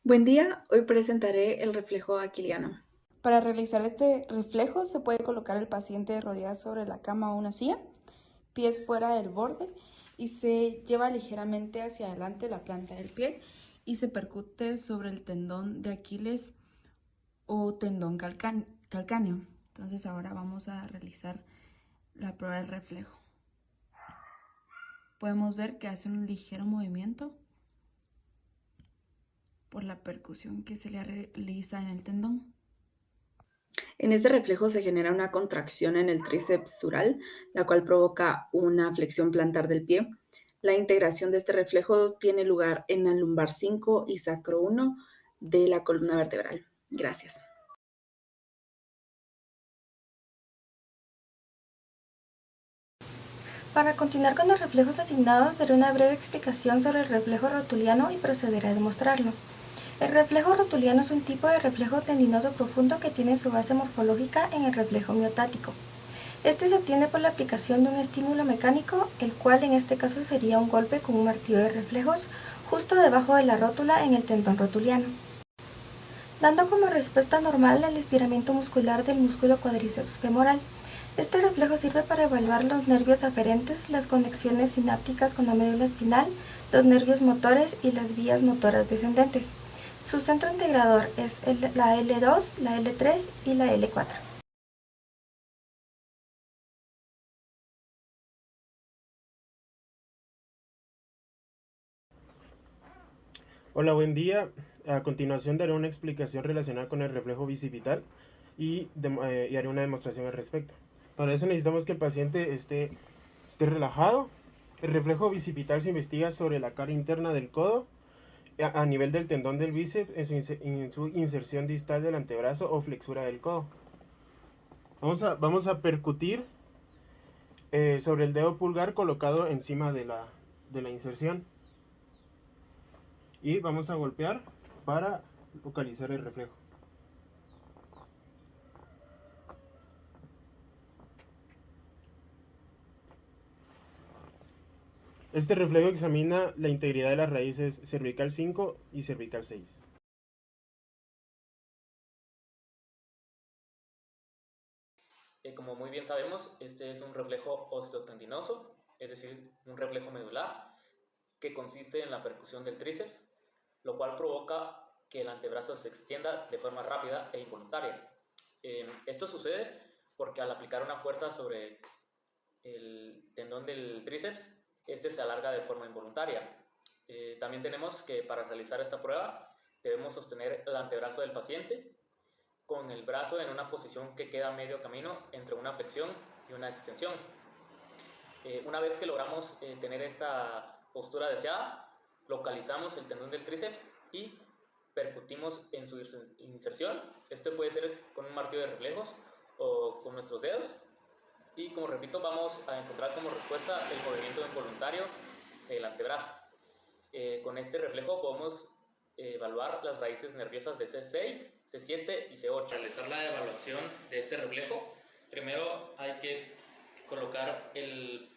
Buen día, hoy presentaré el reflejo aquiliano. Para realizar este reflejo se puede colocar el paciente rodeado sobre la cama o una silla, pies fuera del borde y se lleva ligeramente hacia adelante la planta del pie y se percute sobre el tendón de Aquiles o tendón calcáneo. Entonces ahora vamos a realizar la prueba del reflejo. Podemos ver que hace un ligero movimiento por la percusión que se le realiza en el tendón. En este reflejo se genera una contracción en el tríceps sural, la cual provoca una flexión plantar del pie. La integración de este reflejo tiene lugar en el lumbar 5 y sacro 1 de la columna vertebral. Gracias. Para continuar con los reflejos asignados, daré una breve explicación sobre el reflejo rotuliano y procederé a demostrarlo. El reflejo rotuliano es un tipo de reflejo tendinoso profundo que tiene su base morfológica en el reflejo miotático. Este se obtiene por la aplicación de un estímulo mecánico, el cual en este caso sería un golpe con un martillo de reflejos justo debajo de la rótula en el tendón rotuliano, dando como respuesta normal el estiramiento muscular del músculo cuádriceps femoral. Este reflejo sirve para evaluar los nervios aferentes, las conexiones sinápticas con la médula espinal, los nervios motores y las vías motoras descendentes. Su centro integrador es la L2, la L3 y la L4. Hola, buen día. A continuación daré una explicación relacionada con el reflejo bicipital y haré una demostración al respecto. Para eso necesitamos que el paciente esté relajado. El reflejo bicipital se investiga sobre la cara interna del codo a nivel del tendón del bíceps en su inserción distal del antebrazo o flexura del codo. Vamos a percutir sobre el dedo pulgar colocado encima de la inserción. Y vamos a golpear para localizar el reflejo. Este reflejo examina la integridad de las raíces cervical 5 y cervical 6. Como muy bien sabemos, este es un reflejo osteotendinoso, es decir, un reflejo medular, que consiste en la percusión del tríceps, lo cual provoca que el antebrazo se extienda de forma rápida e involuntaria. Esto sucede porque al aplicar una fuerza sobre el tendón del tríceps, este se alarga de forma involuntaria. También tenemos que para realizar esta prueba debemos sostener el antebrazo del paciente con el brazo en una posición que queda medio camino entre una flexión y una extensión. Una vez que logramos tener esta postura deseada, localizamos el tendón del tríceps y percutimos en su inserción. Este puede ser con un martillo de reflejos o con nuestros dedos. Y como repito, vamos a encontrar como respuesta el movimiento involuntario del antebrazo. Con este reflejo podemos evaluar las raíces nerviosas de C6, C7 y C8. Para realizar la evaluación de este reflejo, primero hay que colocar el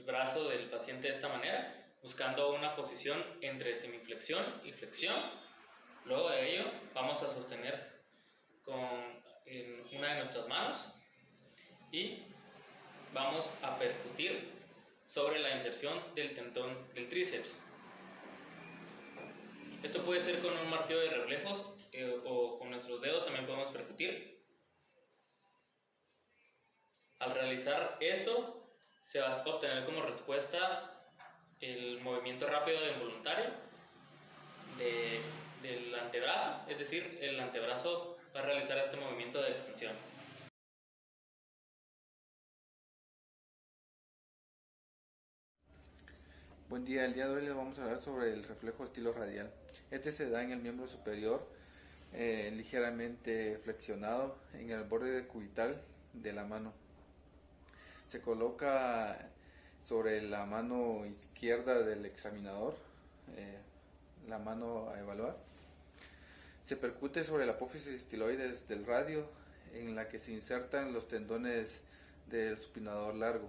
brazo del paciente de esta manera, buscando una posición entre semiflexión y flexión. Luego de ello vamos a sostener en una de nuestras manos y vamos a percutir sobre la inserción del tendón del tríceps. Esto puede ser con un martillo de reflejos o con nuestros dedos también podemos percutir. Al realizar esto, se va a obtener como respuesta el movimiento rápido e involuntario del antebrazo, es decir, el antebrazo va a realizar este movimiento de extensión. Buen día, el día de hoy les vamos a hablar sobre el reflejo estilo radial. Este se da en el miembro superior, ligeramente flexionado en el borde cubital de la mano. Se coloca sobre la mano izquierda del examinador, la mano a evaluar. Se percute sobre la apófisis estiloides del radio, en la que se insertan los tendones del supinador largo.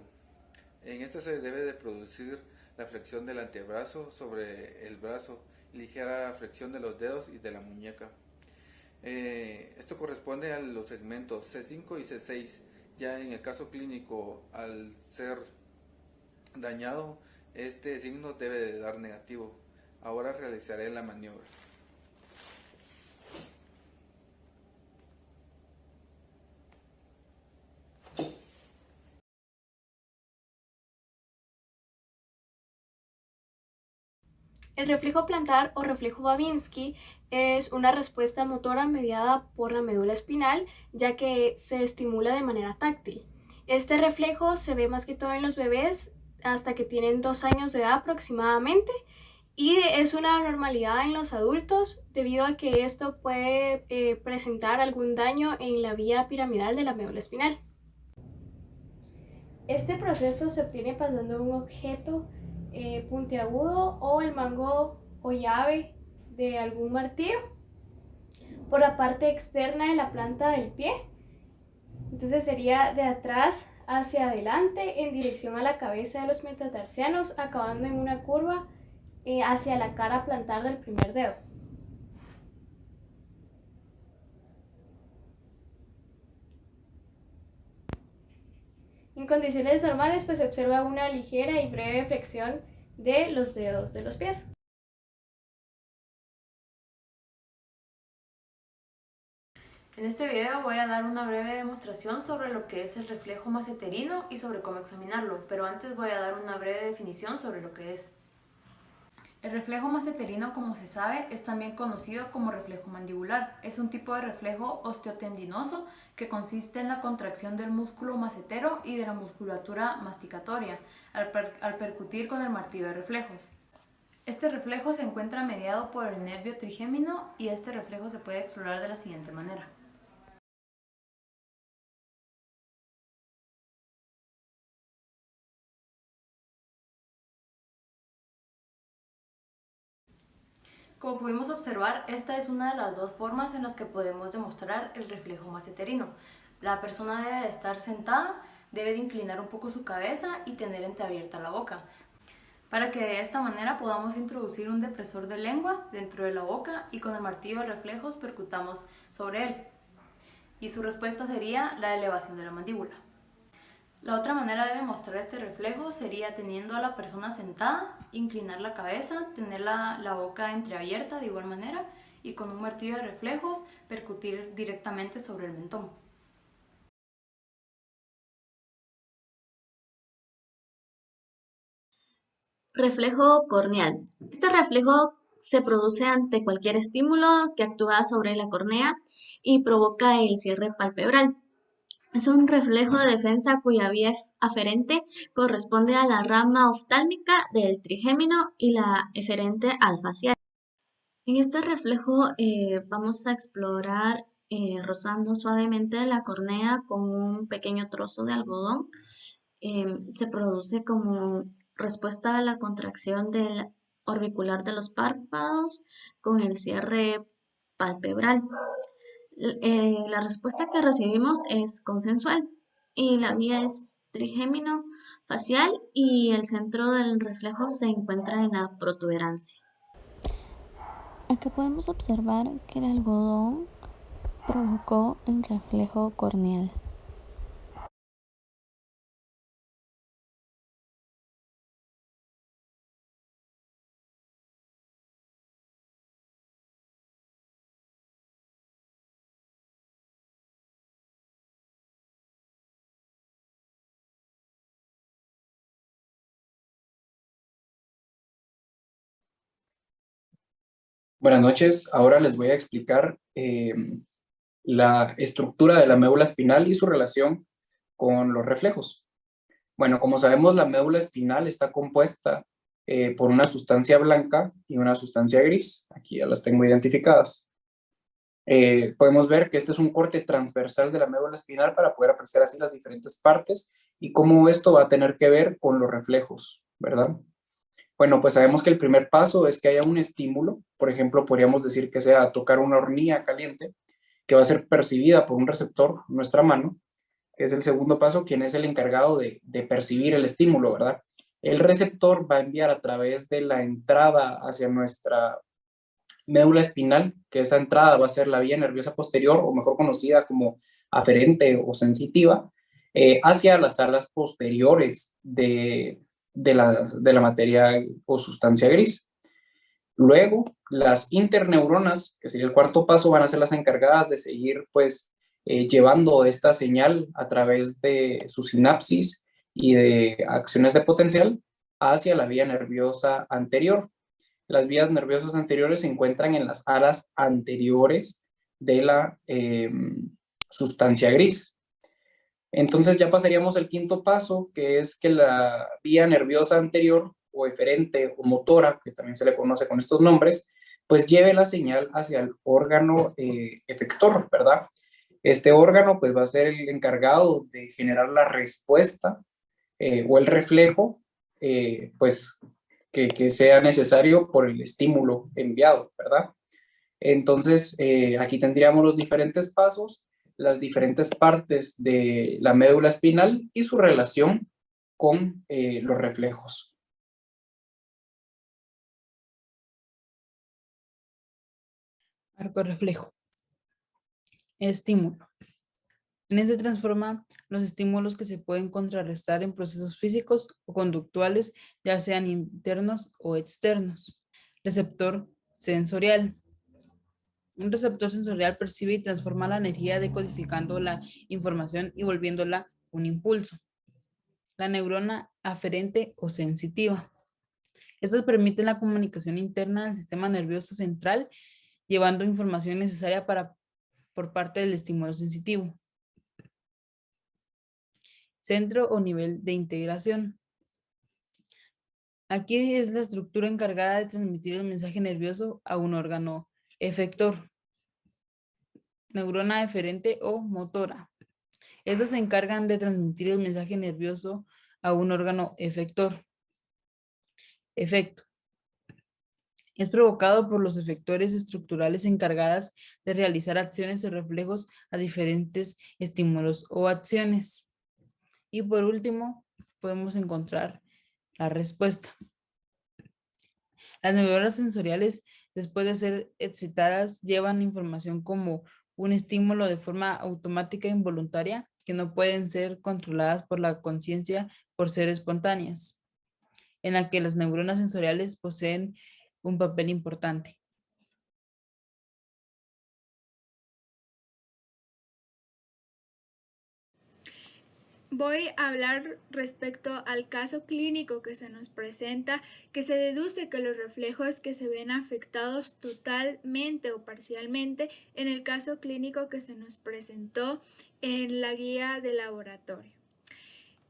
En esta se debe de producir la flexión del antebrazo sobre el brazo ligera flexión de los dedos y de la muñeca. Esto corresponde a los segmentos C5 y C6. Ya en el caso clínico, al ser dañado, este signo debe de dar negativo. Ahora realizaré la maniobra. El reflejo plantar o reflejo Babinski es una respuesta motora mediada por la médula espinal, ya que se estimula de manera táctil. Este reflejo se ve más que todo en los bebés hasta que tienen 2 años de edad aproximadamente, y es una anormalidad en los adultos debido a que esto puede presentar algún daño en la vía piramidal de la médula espinal. Este proceso se obtiene pasando un objeto puntiagudo o el mango o llave de algún martillo por la parte externa de la planta del pie. Entonces sería de atrás hacia adelante en dirección a la cabeza de los metatarsianos, acabando en una curva hacia la cara plantar del primer dedo. En condiciones normales, pues se observa una ligera y breve flexión de los dedos de los pies. En este video voy a dar una breve demostración sobre lo que es el reflejo masseterino y sobre cómo examinarlo, pero antes voy a dar una breve definición sobre lo que es. El reflejo masseterino, como se sabe, es también conocido como reflejo mandibular. Es un tipo de reflejo osteotendinoso que consiste en la contracción del músculo massetero y de la musculatura masticatoria al percutir con el martillo de reflejos. Este reflejo se encuentra mediado por el nervio trigémino y este reflejo se puede explorar de la siguiente manera. Como pudimos observar, esta es una de las dos formas en las que podemos demostrar el reflejo masseterino. La persona debe de estar sentada, debe de inclinar un poco su cabeza y tener entreabierta la boca, para que de esta manera podamos introducir un depresor de lengua dentro de la boca y con el martillo de reflejos percutamos sobre él. Y su respuesta sería la elevación de la mandíbula. La otra manera de demostrar este reflejo sería teniendo a la persona sentada, inclinar la cabeza, tener la boca entreabierta de igual manera y con un martillo de reflejos percutir directamente sobre el mentón. Reflejo corneal. Este reflejo se produce ante cualquier estímulo que actúa sobre la córnea y provoca el cierre palpebral. Es un reflejo de defensa cuya vía aferente corresponde a la rama oftálmica del trigémino y la eferente al facial. En este reflejo vamos a explorar rozando suavemente la córnea con un pequeño trozo de algodón. Se produce como respuesta a la contracción del orbicular de los párpados con el cierre palpebral. La respuesta que recibimos es consensual y la vía es trigémino facial y el centro del reflejo se encuentra en la protuberancia. Acá podemos observar que el algodón provocó un reflejo corneal. Buenas noches, ahora les voy a explicar la estructura de la médula espinal y su relación con los reflejos. Bueno, como sabemos, la médula espinal está compuesta por una sustancia blanca y una sustancia gris. Aquí ya las tengo identificadas. Podemos ver que este es un corte transversal de la médula espinal para poder apreciar así las diferentes partes y cómo esto va a tener que ver con los reflejos, ¿verdad? Bueno, pues sabemos que el primer paso es que haya un estímulo. Por ejemplo, podríamos decir que sea tocar una hornilla caliente que va a ser percibida por un receptor, nuestra mano, que es el segundo paso, quien es el encargado de percibir el estímulo, ¿verdad? El receptor va a enviar a través de la entrada hacia nuestra médula espinal, que esa entrada va a ser la vía nerviosa posterior, o mejor conocida como aferente o sensitiva, hacia las alas posteriores de la materia o sustancia gris. Luego, las interneuronas, que sería el cuarto paso, van a ser las encargadas de seguir, pues, llevando esta señal a través de su sinapsis y de acciones de potencial hacia la vía nerviosa anterior. Las vías nerviosas anteriores se encuentran en las alas anteriores de la sustancia gris. Entonces ya pasaríamos al quinto paso, que es que la vía nerviosa anterior o eferente o motora, que también se le conoce con estos nombres, pues lleve la señal hacia el órgano efector, ¿verdad? Este órgano pues va a ser el encargado de generar la respuesta o el reflejo, pues que sea necesario por el estímulo enviado, ¿verdad? Entonces, aquí tendríamos los diferentes pasos, las diferentes partes de la médula espinal y su relación con los reflejos. Arco reflejo. Estímulo. En él se transforman los estímulos que se pueden contrarrestar en procesos físicos o conductuales, ya sean internos o externos. Receptor sensorial. Un receptor sensorial percibe y transforma la energía decodificando la información y volviéndola un impulso. La neurona aferente o sensitiva. Estas permiten la comunicación interna del sistema nervioso central, llevando información necesaria por parte del estímulo sensitivo. Centro o nivel de integración. Aquí es la estructura encargada de transmitir el mensaje nervioso a un órgano efector. Neurona eferente o motora. Estas se encargan de transmitir el mensaje nervioso a un órgano efector. Efecto. Es provocado por los efectores estructurales encargadas de realizar acciones o reflejos a diferentes estímulos o acciones. Y por último, podemos encontrar la respuesta. Las neuronas sensoriales, después de ser excitadas, llevan información como un estímulo de forma automática e involuntaria que no pueden ser controladas por la conciencia por ser espontáneas, en la que las neuronas sensoriales poseen un papel importante. Voy a hablar respecto al caso clínico que se nos presenta, que se deduce que los reflejos que se ven afectados totalmente o parcialmente en el caso clínico que se nos presentó en la guía de laboratorio.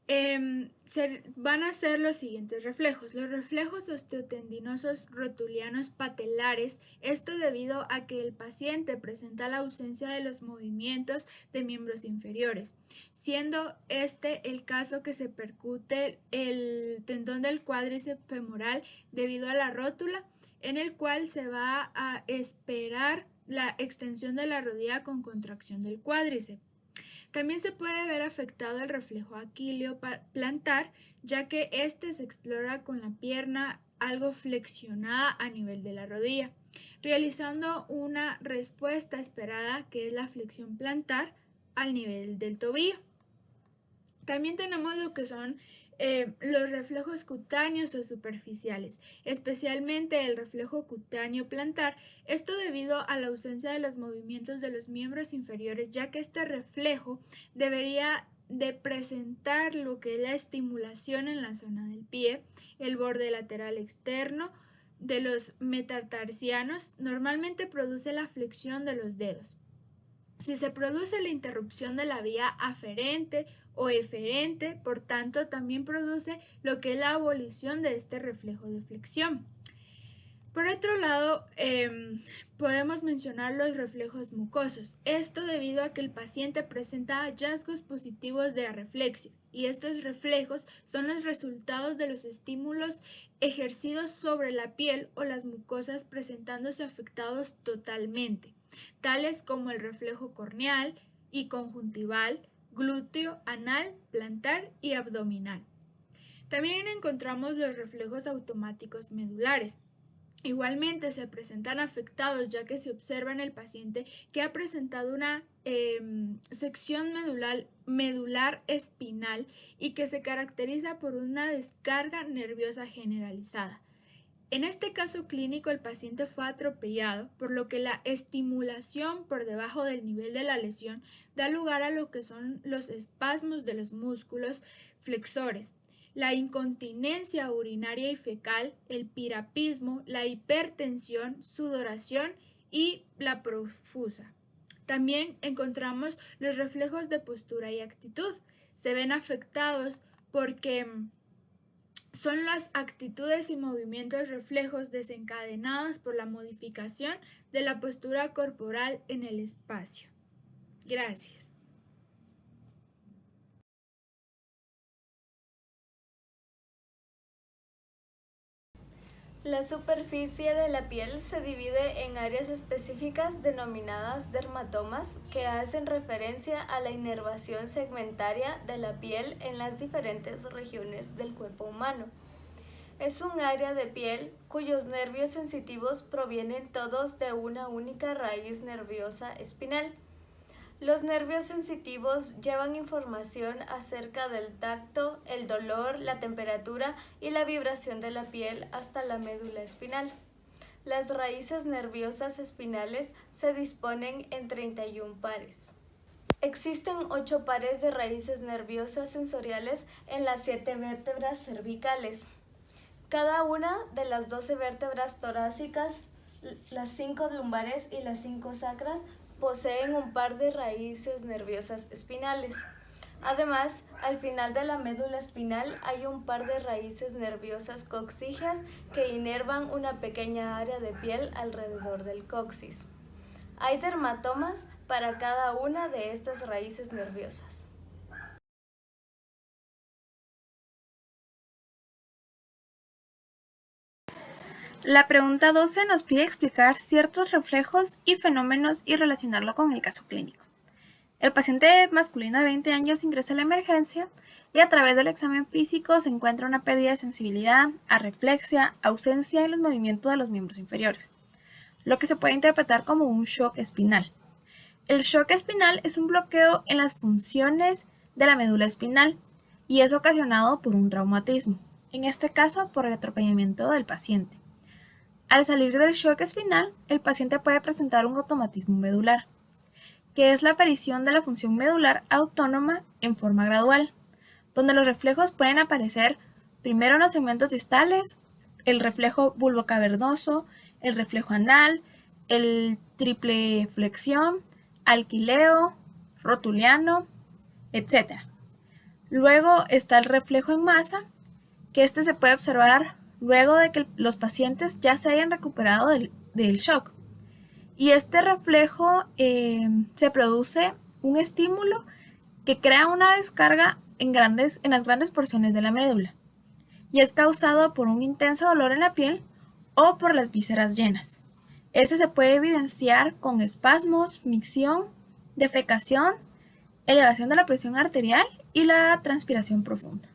Van a ser los siguientes reflejos. Los reflejos osteotendinosos rotulianos patelares, esto debido a que el paciente presenta la ausencia de los movimientos de miembros inferiores, siendo este el caso que se percute el tendón del cuádriceps femoral debido a la rótula, en el cual se va a esperar la extensión de la rodilla con contracción del cuádriceps. También se puede ver afectado el reflejo aquileo plantar, ya que este se explora con la pierna algo flexionada a nivel de la rodilla, realizando una respuesta esperada que es la flexión plantar al nivel del tobillo. También tenemos lo que son los reflejos cutáneos o superficiales, especialmente el reflejo cutáneo plantar, esto debido a la ausencia de los movimientos de los miembros inferiores, ya que este reflejo debería de presentar lo que es la estimulación en la zona del pie, el borde lateral externo de los metatarsianos, normalmente produce la flexión de los dedos. Si se produce la interrupción de la vía aferente o eferente, por tanto, también produce lo que es la abolición de este reflejo de flexión. Por otro lado, podemos mencionar los reflejos mucosos. Esto debido a que el paciente presenta hallazgos positivos de arreflexia, y estos reflejos son los resultados de los estímulos ejercidos sobre la piel o las mucosas presentándose afectados totalmente, tales como el reflejo corneal y conjuntival, glúteo, anal, plantar y abdominal. También encontramos los reflejos automáticos medulares. Igualmente se presentan afectados ya que se observa en el paciente que ha presentado una sección medular espinal y que se caracteriza por una descarga nerviosa generalizada. En este caso clínico el paciente fue atropellado, por lo que la estimulación por debajo del nivel de la lesión da lugar a lo que son los espasmos de los músculos flexores, la incontinencia urinaria y fecal, el pirapismo, la hipertensión, sudoración y la profusa. También encontramos los reflejos de postura y actitud. Se ven afectados porque son las actitudes y movimientos reflejos desencadenadas por la modificación de la postura corporal en el espacio. Gracias. La superficie de la piel se divide en áreas específicas denominadas dermatomas que hacen referencia a la inervación segmentaria de la piel en las diferentes regiones del cuerpo humano. Es un área de piel cuyos nervios sensitivos provienen todos de una única raíz nerviosa espinal. Los nervios sensitivos llevan información acerca del tacto, el dolor, la temperatura y la vibración de la piel hasta la médula espinal. Las raíces nerviosas espinales se disponen en 31 pares. Existen 8 pares de raíces nerviosas sensoriales en las 7 vértebras cervicales. Cada una de las 12 vértebras torácicas, las 5 lumbares y las 5 sacras poseen un par de raíces nerviosas espinales. Además, al final de la médula espinal hay un par de raíces nerviosas coxígeas que inervan una pequeña área de piel alrededor del coxis. Hay dermatomas para cada una de estas raíces nerviosas. La pregunta 12 nos pide explicar ciertos reflejos y fenómenos y relacionarlo con el caso clínico. El paciente masculino de 20 años ingresa a la emergencia y a través del examen físico se encuentra una pérdida de sensibilidad, arreflexia, ausencia en los movimientos de los miembros inferiores, lo que se puede interpretar como un shock espinal. El shock espinal es un bloqueo en las funciones de la médula espinal y es ocasionado por un traumatismo, en este caso por el atropellamiento del paciente. Al salir del shock espinal, el paciente puede presentar un automatismo medular, que es la aparición de la función medular autónoma en forma gradual, donde los reflejos pueden aparecer primero en los segmentos distales, el reflejo bulbocavernoso, el reflejo anal, el triple flexión, alquileo, rotuliano, etc. Luego está el reflejo en masa, que este se puede observar luego de que los pacientes ya se hayan recuperado del shock. Y este reflejo se produce un estímulo que crea una descarga en las grandes porciones de la médula y es causado por un intenso dolor en la piel o por las vísceras llenas. Este se puede evidenciar con espasmos, micción, defecación, elevación de la presión arterial y la transpiración profunda.